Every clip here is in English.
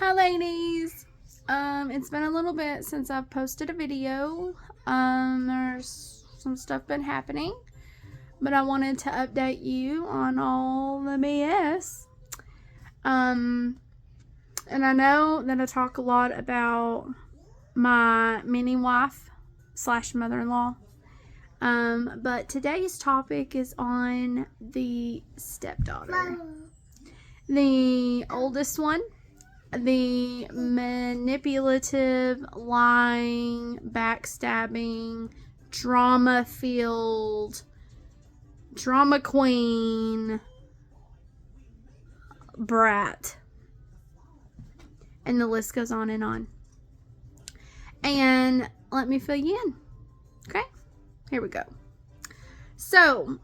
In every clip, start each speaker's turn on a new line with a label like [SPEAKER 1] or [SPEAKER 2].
[SPEAKER 1] Hi ladies. It's been a little bit since I've posted a video. There's some stuff been happening, but I wanted to update you on all the BS. And I know that I talk a lot about my mini wife / mother-in-law. But today's topic is on the stepdaughter. The oldest one. The manipulative, lying, backstabbing, drama-filled, drama queen brat. And the list goes on and on. And let me fill you in. Okay? Here we go. So,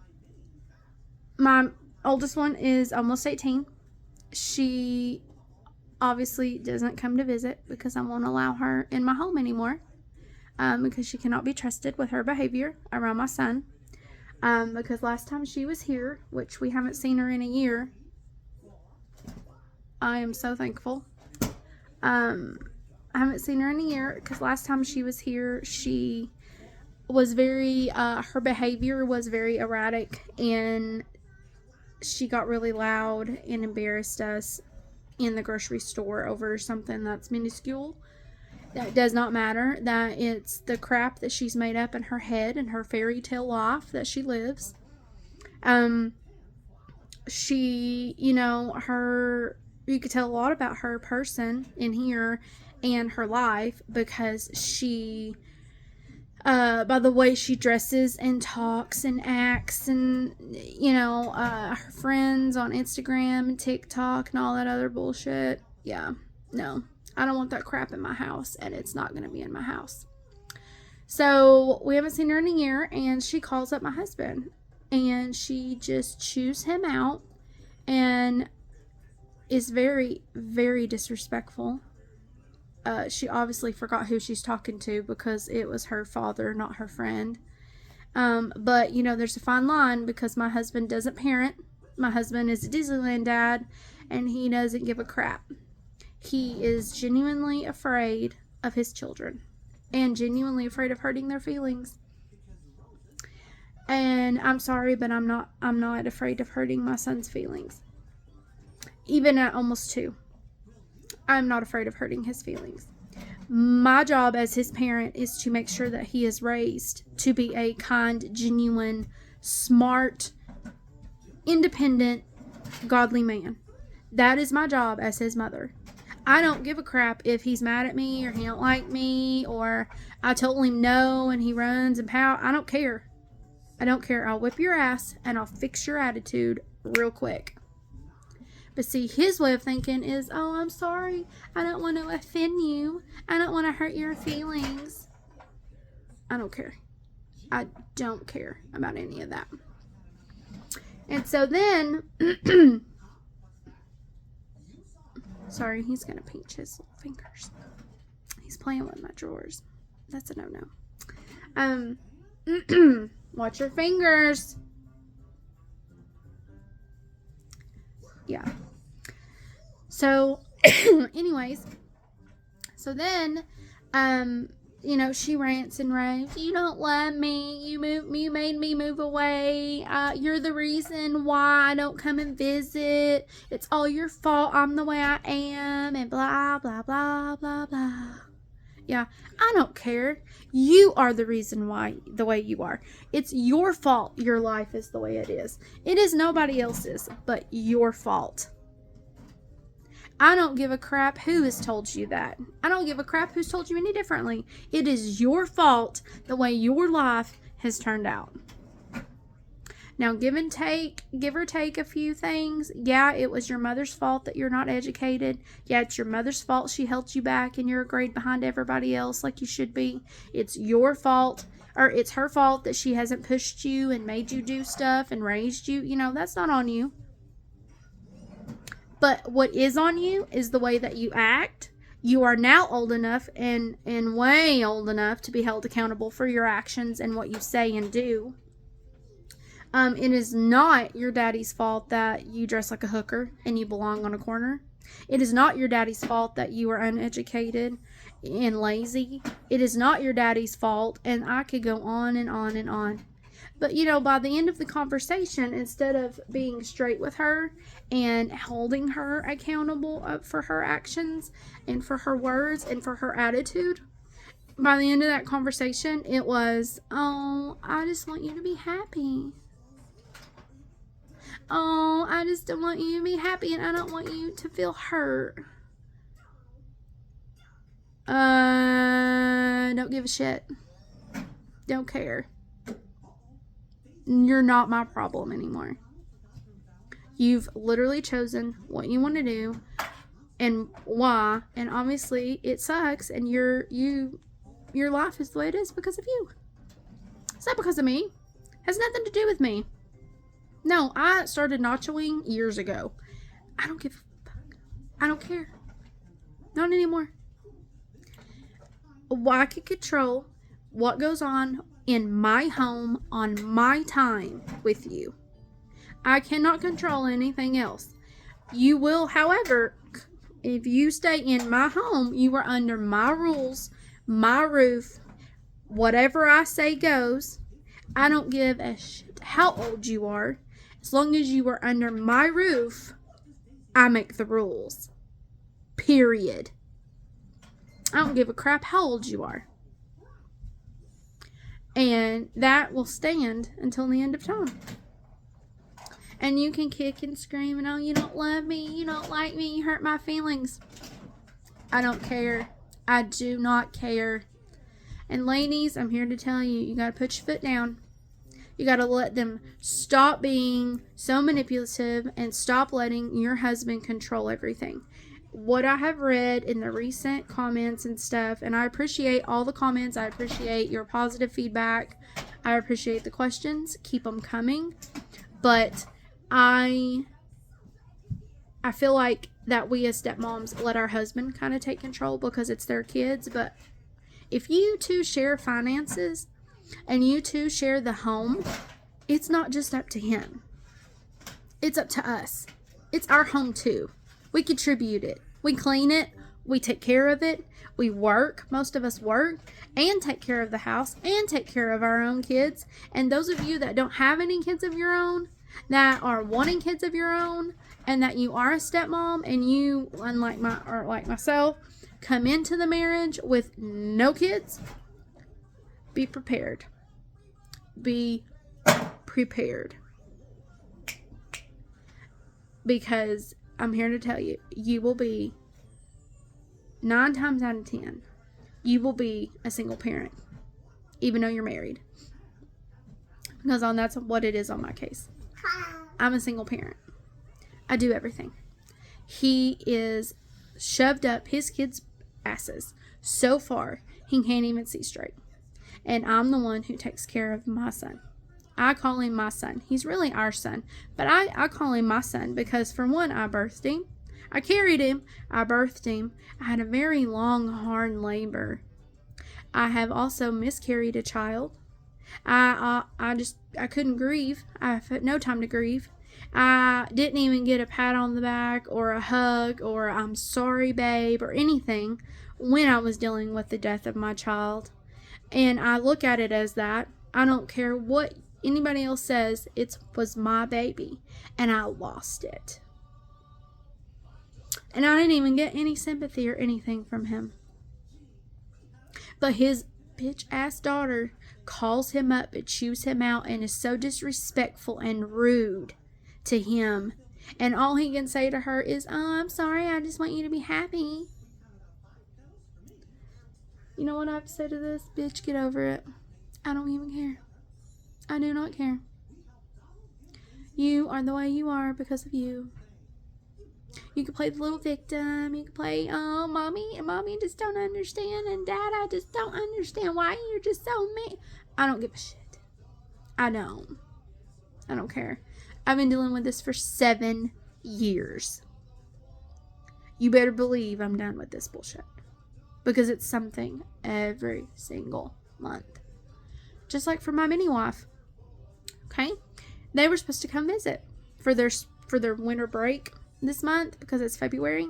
[SPEAKER 1] my oldest one is almost 18. She obviously doesn't come to visit because I won't allow her in my home anymore, because she cannot be trusted with her behavior around my son. Because last time she was here, which we haven't seen her in a year, I am so thankful. I haven't seen her in a year because last time she was here, she was her behavior was very erratic, and she got really loud and embarrassed us in the grocery store over something that's minuscule. That does not matter. That it's the crap that she's made up in her head and her fairy tale life that she lives. She, you could tell a lot about her person in here and her life because she, by the way she dresses and talks and acts and, her friends on Instagram and TikTok and all that other bullshit. Yeah, no, I don't want that crap in my house, and it's not going to be in my house. So we haven't seen her in a year, and she calls up my husband, and she just chews him out and is very, very disrespectful. She obviously forgot who she's talking to because it was her father, not her friend. But, there's a fine line because my husband doesn't parent. My husband is a Disneyland dad, and he doesn't give a crap. He is genuinely afraid of his children and genuinely afraid of hurting their feelings. And I'm sorry, but I'm not afraid of hurting my son's feelings. Even at almost 2. I'm not afraid of hurting his feelings. My job as his parent is to make sure that he is raised to be a kind, genuine, smart, independent, godly man. That is my job as his mother. I don't give a crap if he's mad at me or he don't like me or I told him no and he runs and pout. I don't care. I don't care. I'll whip your ass and I'll fix your attitude real quick. But see, his way of thinking is, oh, I'm sorry. I don't want to offend you. I don't want to hurt your feelings. I don't care. I don't care about any of that. And so then, sorry, he's going to pinch his fingers. He's playing with my drawers. That's a no-no. Watch your fingers. Yeah. So, anyways, so then, she rants and raves. You don't love me. You made me move away. You're the reason why I don't come and visit. It's all your fault. I'm the way I am, and blah, blah, blah, blah, blah. Yeah, I don't care. You are the reason why the way you are. It's your fault your life is the way it is. It is nobody else's but your fault. I don't give a crap who has told you that. I don't give a crap who's told you any differently. It is your fault the way your life has turned out. Now, give or take a few things. Yeah, it was your mother's fault that you're not educated. Yeah, it's your mother's fault she held you back and you're a grade behind everybody else like you should be. It's your fault, or it's her fault that she hasn't pushed you and made you do stuff and raised you. That's not on you. But what is on you is the way that you act. You are now old enough and way old enough to be held accountable for your actions and what you say and do. It is not your daddy's fault that you dress like a hooker and you belong on a corner. It is not your daddy's fault that you are uneducated and lazy. It is not your daddy's fault, and I could go on and on and on. But, by the end of the conversation, instead of being straight with her and holding her accountable for her actions and for her words and for her attitude, by the end of that conversation, it was, oh, I just want you to be happy. Oh, I just don't want you to be happy, and I don't want you to feel hurt. Don't give a shit. Don't care. You're not my problem anymore. You've literally chosen what you want to do and why, and obviously it sucks, and your life is the way it is because of you. It's not because of me. It has nothing to do with me. No, I started nachoing years ago. I don't give a fuck. I don't care. Not anymore. I can control what goes on in my home on my time with you. I cannot control anything else. You will, however, if you stay in my home, you are under my rules, my roof. Whatever I say goes. I don't give a shit how old you are. As long as you are under my roof, I make the rules. Period. I don't give a crap how old you are. And that will stand until the end of time. And you can kick and scream and, oh, you don't love me, you don't like me, you hurt my feelings. I don't care. I do not care. And ladies, I'm here to tell you, you gotta put your foot down. You gotta let them stop being so manipulative and stop letting your husband control everything. What I have read in the recent comments and stuff, and I appreciate all the comments, I appreciate your positive feedback, I appreciate the questions, keep them coming, but I feel like that we as stepmoms let our husband kind of take control because it's their kids. But if you two share finances and you two share the home, it's not just up to him. It's up to us. It's our home too. We contribute it. We clean it. We take care of it. We work. Most of us work and take care of the house and take care of our own kids. And those of you that don't have any kids of your own, that are wanting kids of your own, and that you are a stepmom and you, unlike like myself, come into the marriage with no kids, be prepared. Be prepared. Because I'm here to tell you, you will be 9 times out of 10, you will be a single parent, even though you're married. Because that's what it is on my case. I'm a single parent. I do everything. He is shoved up his kids' asses so far, he can't even see straight. And I'm the one who takes care of my son. I call him my son. He's really our son. But I call him my son because, for one, I birthed him. I carried him. I birthed him. I had a very long, hard labor. I have also miscarried a child. I couldn't grieve. I had no time to grieve. I didn't even get a pat on the back or a hug or I'm sorry, babe, or anything when I was dealing with the death of my child. And I look at it as that. I don't care what anybody else says. It was my baby, and I lost it. And I didn't even get any sympathy or anything from him. But his bitch-ass daughter calls him up and chews him out and is so disrespectful and rude to him. And all he can say to her is, oh, I'm sorry, I just want you to be happy. You know what I have to say to this? Bitch, get over it. I don't even care. I do not care. You are the way you are because of you. You can play the little victim. You can play, oh, mommy just don't understand. And dad, I just don't understand why you're just so mean. I don't give a shit. I don't care. I've been dealing with this for 7 years. You better believe I'm done with this bullshit. Because it's something every single month. Just like for my mini wife. Okay? They were supposed to come visit for their winter break this month because it's February.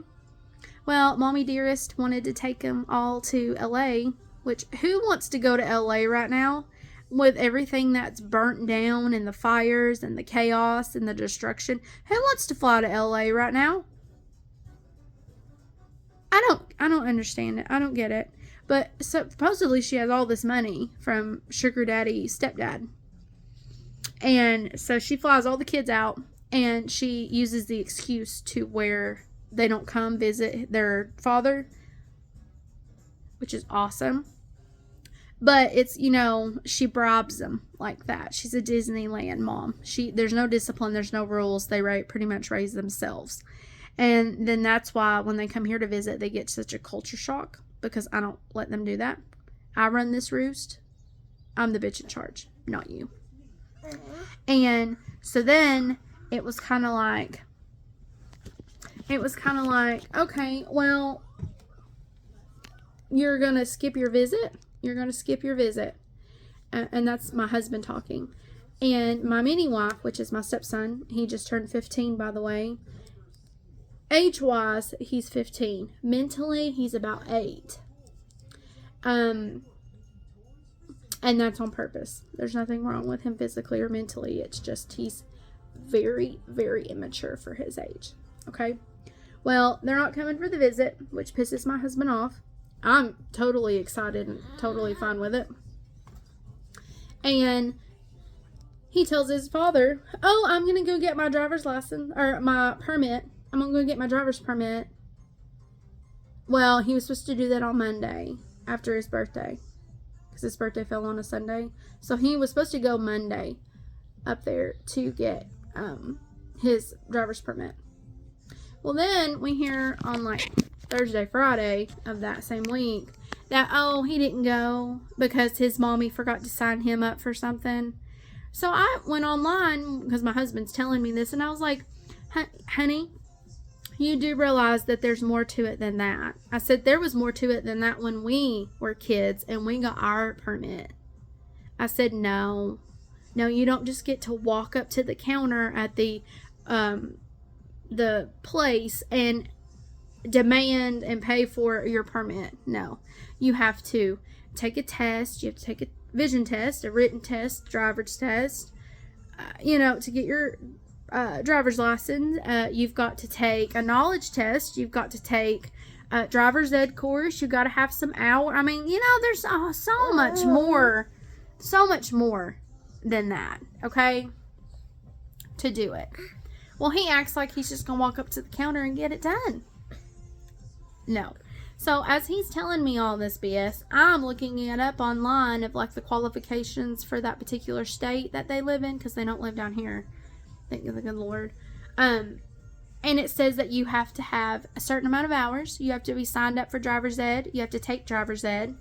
[SPEAKER 1] Well, Mommy Dearest wanted to take them all to LA, which who wants to go to LA right now with everything that's burnt down and the fires and the chaos and the destruction? Who wants to fly to LA right now? I don't understand it. I don't get it. But supposedly she has all this money from Sugar Daddy stepdad. And so she flies all the kids out, and she uses the excuse to where they don't come visit their father, which is awesome. But it's, she bribes them like that. She's a Disneyland mom. There's no discipline, there's no rules. They pretty much raise themselves. And then that's why when they come here to visit, they get such a culture shock, because I don't let them do that. I run this roost. I'm the bitch in charge, not you. And so then it was kind of like, okay, well, you're going to skip your visit. And that's my husband talking. And my mini wife, which is my stepson, he just turned 15, by the way. Age-wise, he's 15. Mentally, he's about 8. And that's on purpose. There's nothing wrong with him physically or mentally. It's just he's very, very immature for his age. Okay? Well, they're not coming for the visit, which pisses my husband off. I'm totally excited and totally fine with it. And he tells his father, oh, I'm going to go get my driver's license, or my permit. I'm going to go get my driver's permit. Well, he was supposed to do that on Monday after his birthday, because his birthday fell on a Sunday. So he was supposed to go Monday up there to get his driver's permit. Well, then we hear on like Thursday, Friday of that same week that, oh, he didn't go because his mommy forgot to sign him up for something. So I went online because my husband's telling me this, and I was like, honey, you do realize that there's more to it than that. I said there was more to it than that when we were kids and we got our permit. I said, no, you don't just get to walk up to the counter at the place and demand and pay for your permit. No, you have to take a test. You have to take a vision test, a written test, driver's test, to get your driver's license. You've got to take a knowledge test. You've got to take a driver's ed course. You've got to have some hour. I mean, there's so much more than that, okay, to do it. Well, he acts like he's just going to walk up to the counter and get it done. No. So as he's telling me all this BS, I'm looking it up online of like the qualifications for that particular state that they live in, because they don't live down here. Thank the good Lord. And it says that you have to have a certain amount of hours. You have to be signed up for driver's ed. You have to take driver's ed.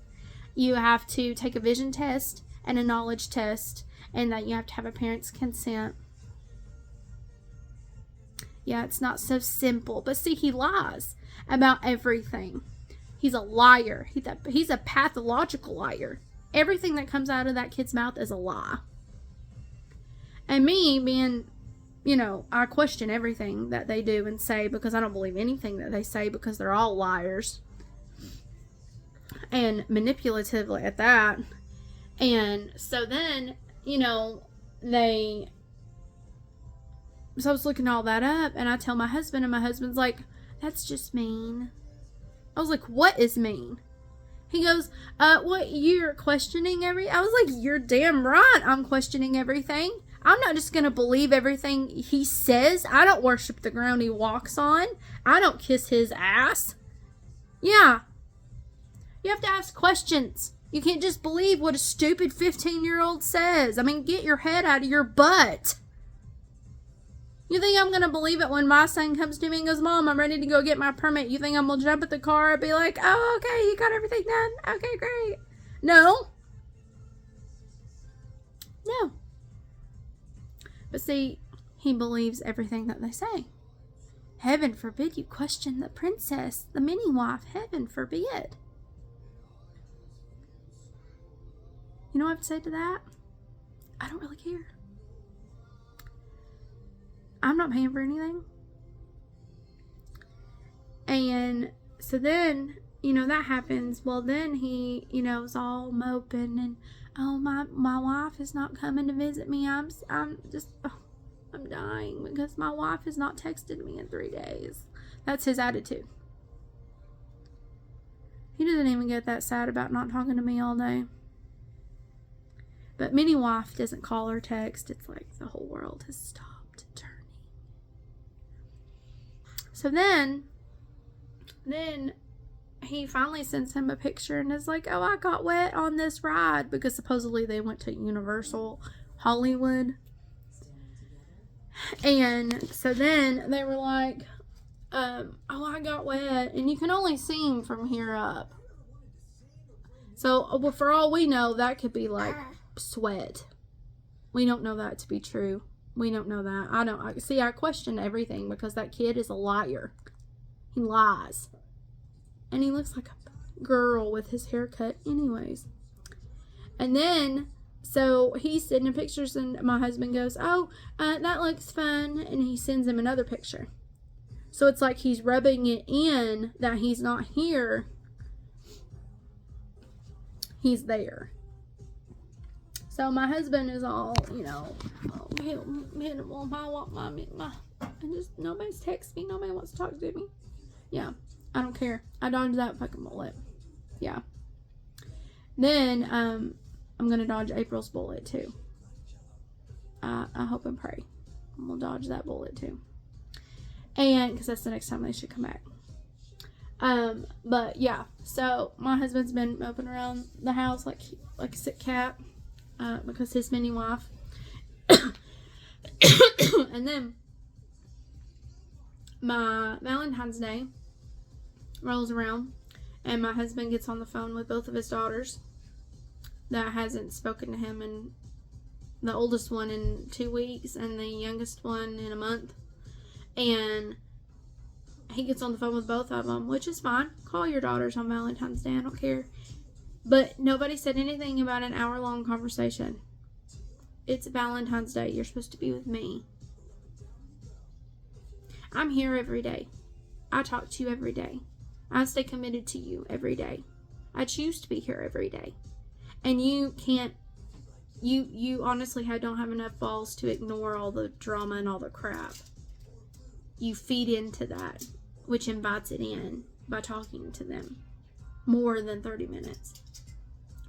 [SPEAKER 1] You have to take a vision test and a knowledge test, and that you have to have a parent's consent. Yeah, it's not so simple. But see, he lies about everything. He's a liar. He's a pathological liar. Everything that comes out of that kid's mouth is a lie. And me being, I question everything that they do and say, because I don't believe anything that they say, because they're all liars. And manipulatively at that. And so then, so I was looking all that up, and I tell my husband, and my husband's like, that's just mean. I was like, what is mean? He goes, what, you're questioning I was like, you're damn right I'm questioning everything. I'm not just going to believe everything he says. I don't worship the ground he walks on. I don't kiss his ass. Yeah. You have to ask questions. You can't just believe what a stupid 15-year-old says. I mean, get your head out of your butt. You think I'm going to believe it when my son comes to me and goes, Mom, I'm ready to go get my permit. You think I'm going to jump at the car and be like, oh, okay, you got everything done? Okay, great. No. But see, he believes everything that they say. Heaven forbid you question the princess, the mini wife. Heaven forbid. You know what I have to say to that? I don't really care. I'm not paying for anything. And so then, that happens. Well, then he, is all moping and, oh, my wife is not coming to visit me. I'm dying because my wife has not texted me in 3 days. That's his attitude. He doesn't even get that sad about not talking to me all day. But Minnie wife doesn't call or text. It's like the whole world has stopped turning. So then he finally sends him a picture and is like, oh, I got wet on this ride, because supposedly they went to Universal Hollywood. And so then they were like, oh, I got wet. And you can only see him from here up. So for all we know, that could be like sweat. We don't know that to be true. We don't know that. I question everything because that kid is a liar. He lies. And he looks like a girl with his haircut anyways. And then, so he's sending pictures and my husband goes, oh, that looks fun. And he sends him another picture. So it's like he's rubbing it in that he's not here. He's there. So my husband is all, and just nobody's texting me. Nobody wants to talk to me. Yeah, I don't care. I dodged that fucking bullet. Yeah. Then I'm gonna dodge April's bullet too. I hope and pray we'll dodge that bullet too. And because that's the next time they should come back. But yeah, so my husband's been moping around the house like a sick cat, because his mini wife. And then my Valentine's Day rolls around and my husband gets on the phone with both of his daughters that hasn't spoken to him, and the oldest one in 2 weeks and the youngest one in a month. And he gets on the phone with both of them, which is fine. Call your daughters on Valentine's Day. I don't care. But nobody said anything about an hour-long conversation. It's Valentine's Day. You're supposed to be with me. I'm here every day. I talk to you every day. I stay committed to you every day. I choose to be here every day. And you can't, you honestly don't have enough balls to ignore all the drama and all the crap. You feed into that, which invites it in by talking to them more than 30 minutes.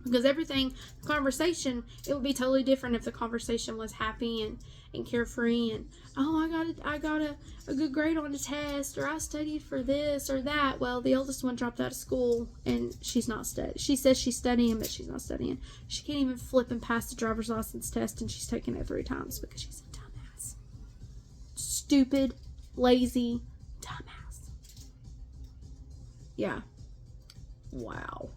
[SPEAKER 1] Because everything, the conversation, it would be totally different if the conversation was happy and carefree and, oh, I got a good grade on a test, or I studied for this or that. Well, the oldest one dropped out of school and she's not studying. She says she's studying, but she's not studying. She can't even flip and pass the driver's license test, and she's taken it 3 times because she's a dumbass. Stupid, lazy, dumbass. Yeah. Wow.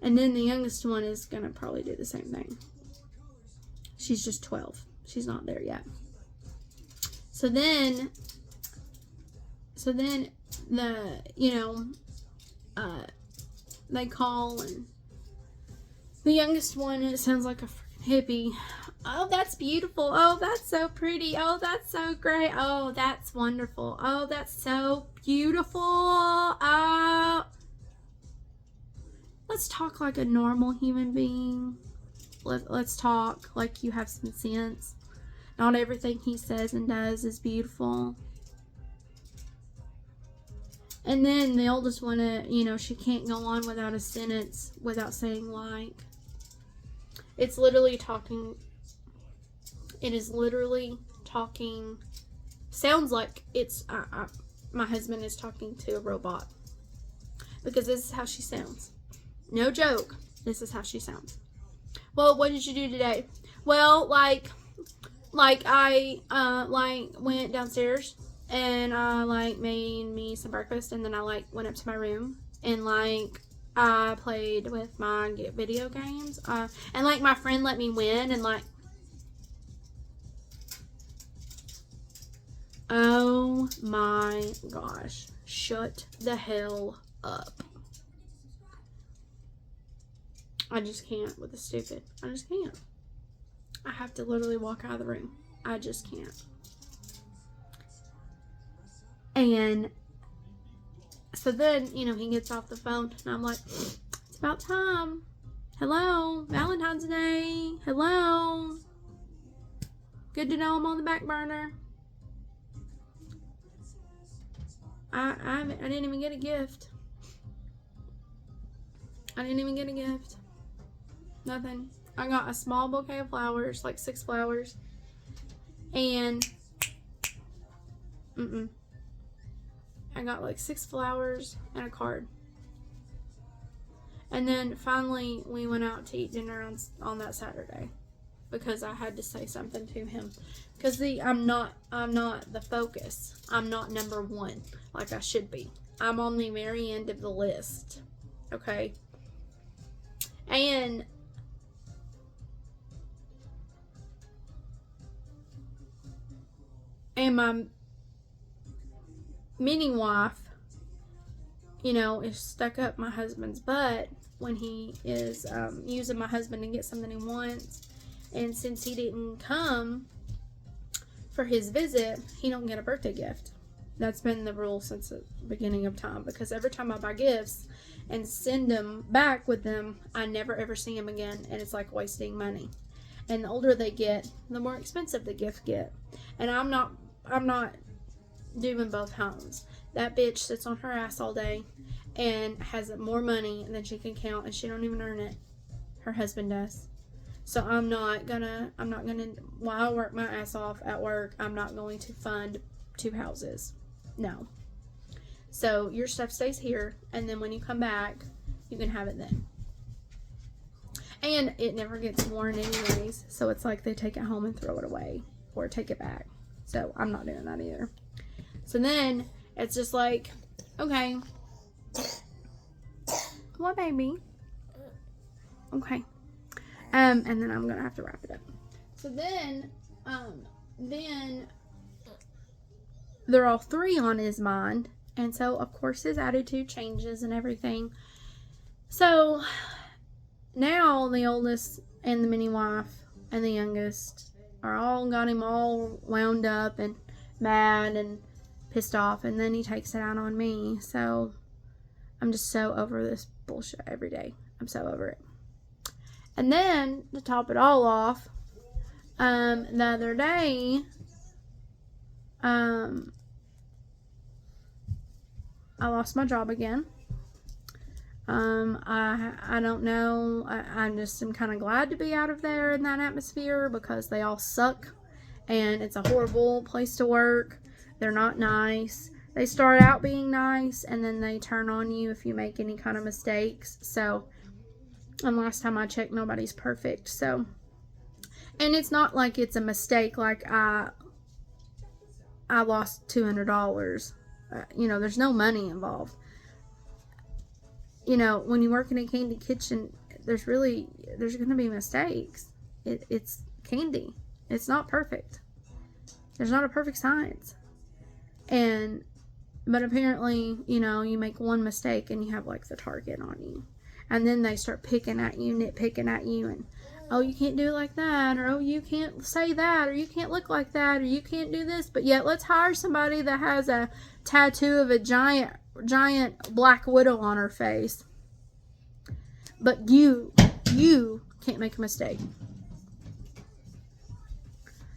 [SPEAKER 1] And then the youngest one is going to probably do the same thing. She's just 12. She's not there yet. So then the, they call, and the youngest one, it sounds like a freaking hippie. Oh, that's beautiful. Oh, that's so pretty. Oh, that's so great. Oh, that's wonderful. Oh, that's so beautiful. Oh. Let's talk like a normal human being. Let's talk like you have some sense. Not everything he says and does is beautiful. And then the oldest one, she can't go on without a sentence without saying like. It's literally talking. It is literally talking. Sounds like it's. My husband is talking to a robot. Because this is how she sounds. No joke. This is how she sounds. Well, what did you do today? Well, like I went downstairs and I made me some breakfast, and then I went up to my room and I played with my video games. And my friend let me win, and oh my gosh. Shut the hell up. I just can't with the stupid. I just can't. I have to literally walk out of the room. I just can't. And so then, you know, he gets off the phone and I'm like, it's about time. Hello, Valentine's Day. Hello. Good to know I'm on the back burner. I didn't even get a gift. Nothing. I got a small bouquet of flowers, like 6 flowers. And I got like 6 flowers and a card. And then finally we went out to eat dinner on that Saturday because I had to say something to him. Because I'm not the focus. I'm not number 1 like I should be. I'm on the very end of the list. Okay? And my mini wife, you know, is stuck up my husband's butt when he is using my husband to get something he wants. And since he didn't come for his visit, he don't get a birthday gift. That's been the rule since the beginning of time, because every time I buy gifts and send them back with them, I never ever see them again, and it's like wasting money. And the older they get, the more expensive the gift get. And I'm not doing both homes. That bitch sits on her ass all day and has more money than she can count, and she don't even earn it. Her husband does. So I'm not gonna, while I work my ass off at work, I'm not going to fund 2 houses. No. So your stuff stays here, and then when you come back, you can have it then. And it never gets worn anyways, so it's like they take it home and throw it away, or take it back. So I'm not doing that either. So then it's just like, okay, what, baby? Okay. And then I'm gonna have to wrap it up. So then they're all 3 on his mind, and so of course his attitude changes and everything. So now the oldest and the mini wife and the youngest are all got him all wound up and mad and pissed off, and then he takes it out on me. So I'm just so over this bullshit every day. I'm so over it. And then to top it all off, the other day, I lost my job again. I don't know. I just am kind of glad to be out of there in that atmosphere, because they all suck and it's a horrible place to work. They're not nice. They start out being nice and then they turn on you if you make any kind of mistakes. So, and last time I checked, nobody's perfect. So, and it's not like it's a mistake. Like I lost $200. You know, there's no money involved. You know, when you work in a candy kitchen, there's going to be mistakes. It's candy. It's not perfect. There's not a perfect science. But apparently, you know, you make one mistake and you have like the target on you. And then they start picking at you, nitpicking at you, and, oh, you can't do it like that, or, oh, you can't say that, or you can't look like that, or you can't do this. But yet, let's hire somebody that has a tattoo of a giant black widow on her face. But you can't make a mistake.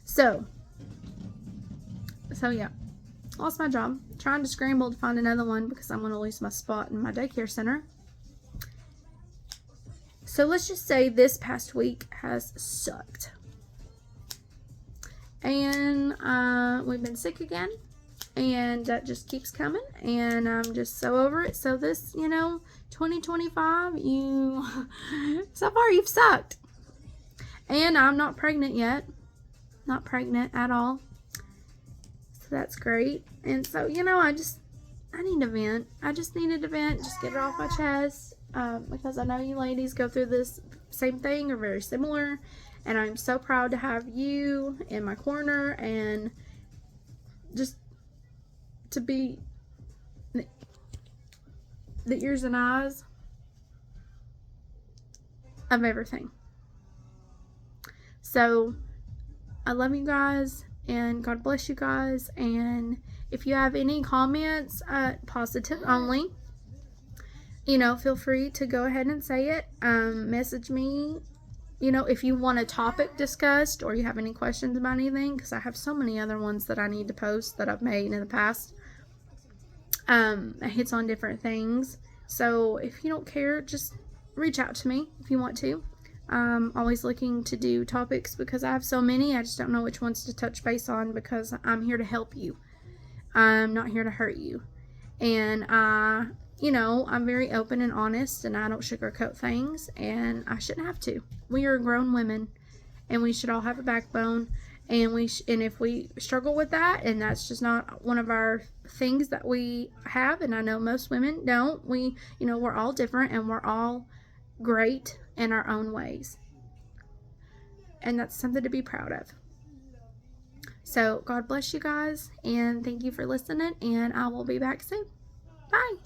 [SPEAKER 1] So yeah, lost my job. Trying to scramble to find another one because I'm going to lose my spot in my daycare center. So let's just say this past week has sucked. And we've been sick again. And that just keeps coming. And I'm just so over it. So this, 2025, so far you've sucked. And I'm not pregnant yet. Not pregnant at all. So that's great. And so, I need to vent. I just needed to vent. Just get it off my chest. Because I know you ladies go through this same thing or very similar. And I'm so proud to have you in my corner. And just to be the ears and eyes of everything. So I love you guys, and God bless you guys. And If you have any comments, positive only, you know, feel free to go ahead and say it. Message me, you know, if you want a topic discussed or you have any questions about anything, because I have so many other ones that I need to post that I've made in the past. It hits on different things. So if you don't care, just reach out to me if you want to. I'm always looking to do topics because I have so many. I just don't know which ones to touch base on because I'm here to help you. I'm not here to hurt you. And you know, I'm very open and honest, and I don't sugarcoat things, and I shouldn't have to. We are grown women, and we should all have a backbone. And and if we struggle with that, and that's just not one of our things that we have, and I know most women don't. You know, we're all different, and we're all great in our own ways, and that's something to be proud of. So God bless you guys, and thank you for listening, and I will be back soon. Bye.